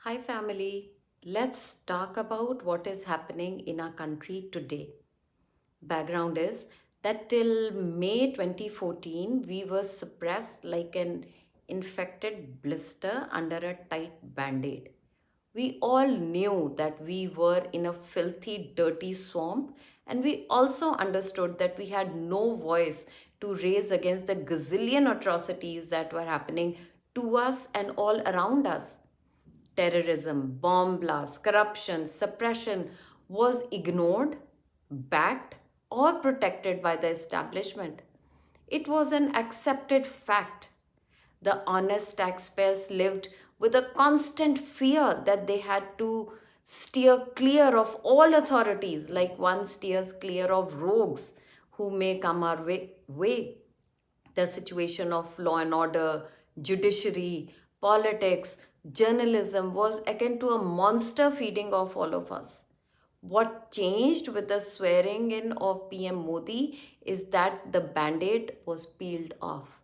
Hi, family. Let's talk about what is happening in our country today. Background is that till May 2014, we were suppressed like an infected blister under a tight band aid. We all knew that we were in a filthy, dirty swamp, and we also understood that we had no voice to raise against the gazillion atrocities that were happening to us and all around us. Terrorism, bomb blasts, corruption, suppression was ignored, backed, or protected by the establishment. It was an accepted fact. The honest taxpayers lived with a constant fear that they had to steer clear of all authorities, like one steers clear of rogues who may come our way. The situation of law and order, judiciary, politics, journalism was akin to a monster feeding off all of us. What changed with the swearing in of PM Modi is that the band aid was peeled off.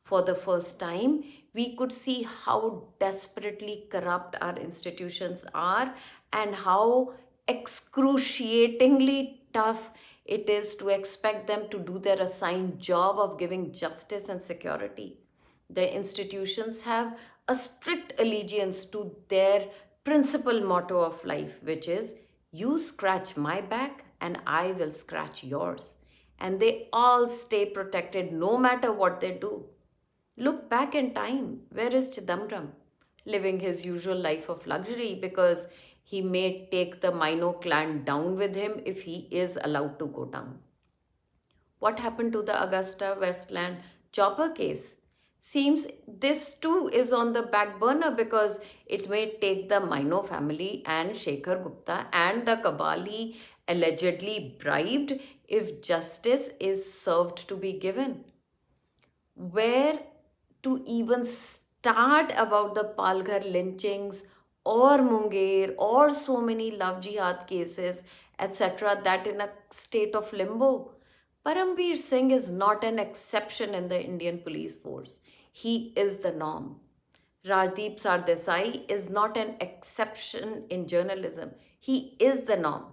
For the first time, we could see how desperately corrupt our institutions are and how excruciatingly tough it is to expect them to do their assigned job of giving justice and security. The institutions have a strict allegiance to their principal motto of life, which is you scratch my back and I will scratch yours. And they all stay protected no matter what they do. Look back in time. Where is Chidambaram? Living his usual life of luxury because he may take the Mino clan down with him if he is allowed to go down. What happened to the Augusta Westland chopper case? Seems this too is on the back burner because it may take the Mino family and Shekhar Gupta and the cabal he allegedly bribed if justice is served to be given. Where to even start about the Palghar lynchings or Munger or so many love jihad cases, etc., that in a state of limbo. Parambir Singh is not an exception in the Indian police force. He is the norm. Rajdeep Sardesai is not an exception in journalism. He is the norm.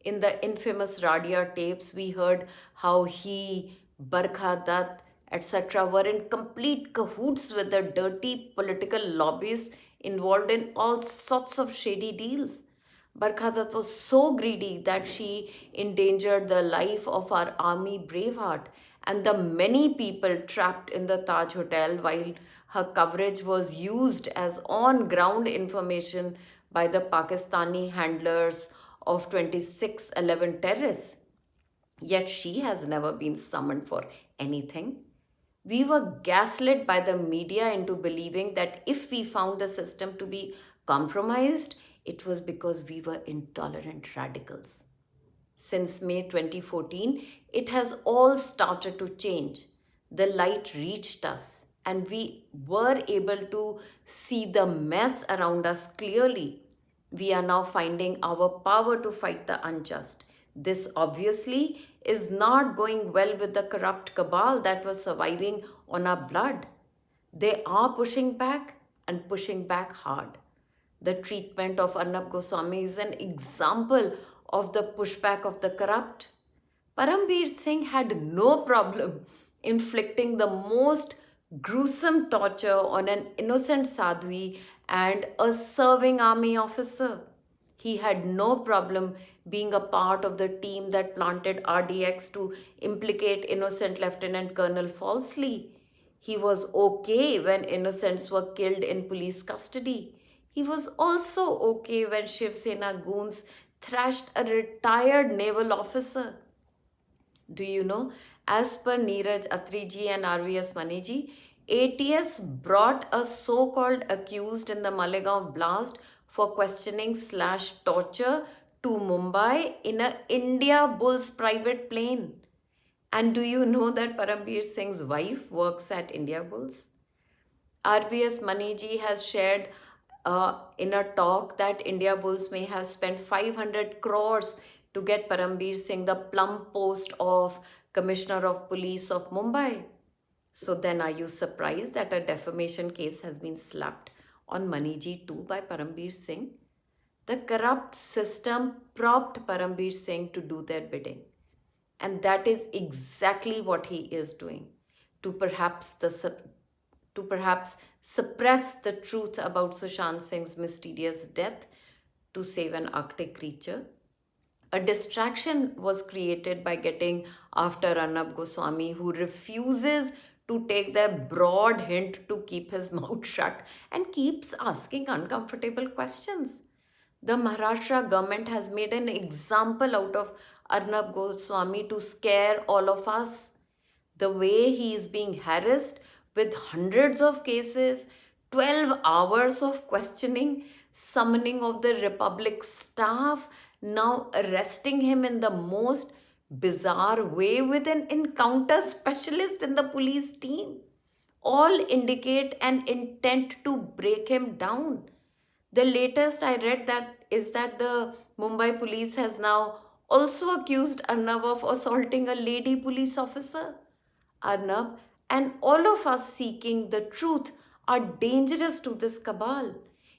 In the infamous Radia tapes, we heard how he, Barkha Dutt, etc., were in complete cahoots with the dirty political lobbies involved in all sorts of shady deals. Barkha Dutt was so greedy that she endangered the life of our army braveheart and the many people trapped in the Taj Hotel while her coverage was used as on ground information by the Pakistani handlers of 2611 terrorists. Yet she has never been summoned for anything. We were gaslit by the media into believing that if we found the system to be compromised, it was because we were intolerant radicals. Since May 2014, it has all started to change. The light reached us, and we were able to see the mess around us clearly. We are now finding our power to fight the unjust. This obviously is not going well with the corrupt cabal that was surviving on our blood. They are pushing back and pushing back hard. The treatment of Arnab Goswami is an example of the pushback of the corrupt. Parambir Singh had no problem inflicting the most gruesome torture on an innocent sadhvi and a serving army officer. He had no problem being a part of the team that planted RDX to implicate innocent Lieutenant Colonel falsely. He was okay when innocents were killed in police custody. He was also okay when Shiv Sena goons thrashed a retired naval officer. Do you know, as per Neeraj Atriji and RVS Maniji, ATS brought a so-called accused in the Malegaon blast for questioning slash torture to Mumbai in a India Bulls private plane. And do you know that Parambir Singh's wife works at India Bulls? RBS Maniji has shared in a talk that India Bulls may have spent 500 crores to get Parambir Singh the plum post of Commissioner of Police of Mumbai. So then are you surprised that a defamation case has been slapped on Maniji 2 by Parambir Singh, the corrupt system propped Parambir Singh to do their bidding. And that is exactly what he is doing to perhaps suppress the truth about Sushant Singh's mysterious death to save an Arctic creature. A distraction was created by getting after Arnab Goswami, who refuses to take their broad hint to keep his mouth shut and keeps asking uncomfortable questions. The Maharashtra government has made an example out of Arnab Goswami to scare all of us. The way he is being harassed with hundreds of cases, 12 hours of questioning, summoning of the Republic staff, now arresting him in the most bizarre way with an encounter specialist in the police team, all indicate an intent to break him down. The latest I read that is that the Mumbai police has now also accused Arnab of assaulting a lady police officer. Arnab and all of us seeking the truth are dangerous to this cabal.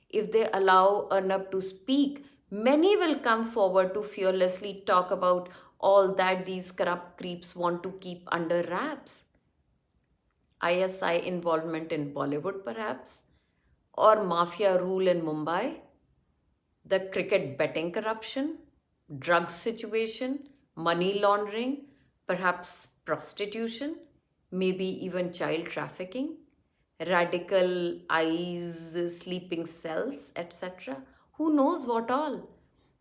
If they allow Arnab to speak, many will come forward to fearlessly talk about all that these corrupt creeps want to keep under wraps. ISI involvement in Bollywood, perhaps, or mafia rule in Mumbai, the cricket betting corruption, drug situation, money laundering, perhaps prostitution, maybe even child trafficking, radical eyes, sleeping cells, etc. Who knows what all?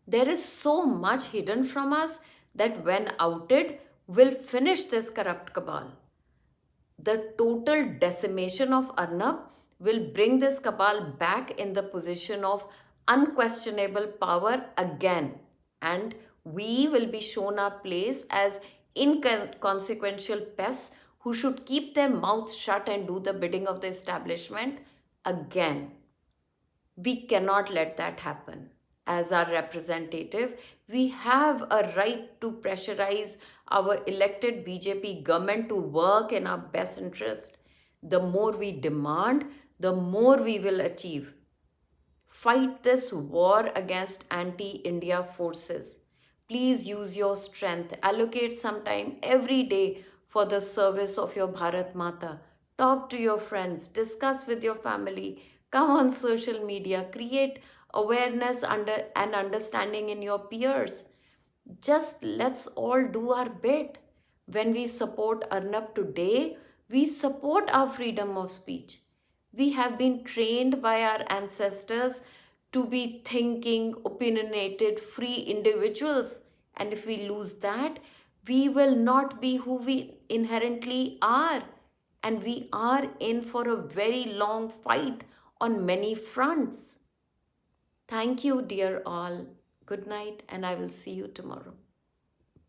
There is so much hidden from us that when outed, will finish this corrupt cabal. The total decimation of Arnab will bring this cabal back in the position of unquestionable power again, and we will be shown our place as inconsequential pests who should keep their mouths shut and do the bidding of the establishment again. We cannot let that happen. As our representative, we have a right to pressurize our elected BJP government to work in our best interest. The more we demand, the more we will achieve. Fight this war against anti India forces. Please use your strength. Allocate some time every day for the service of your Bharat Mata. Talk to your friends, discuss with your family, come on social media, create awareness and understanding in your peers. Just let's all do our bit. When we support Arnab today, we support our freedom of speech. We have been trained by our ancestors to be thinking, opinionated, free individuals. And if we lose that, we will not be who we inherently are. And we are in for a very long fight on many fronts. Thank you, dear all. Good night, and I will see you tomorrow.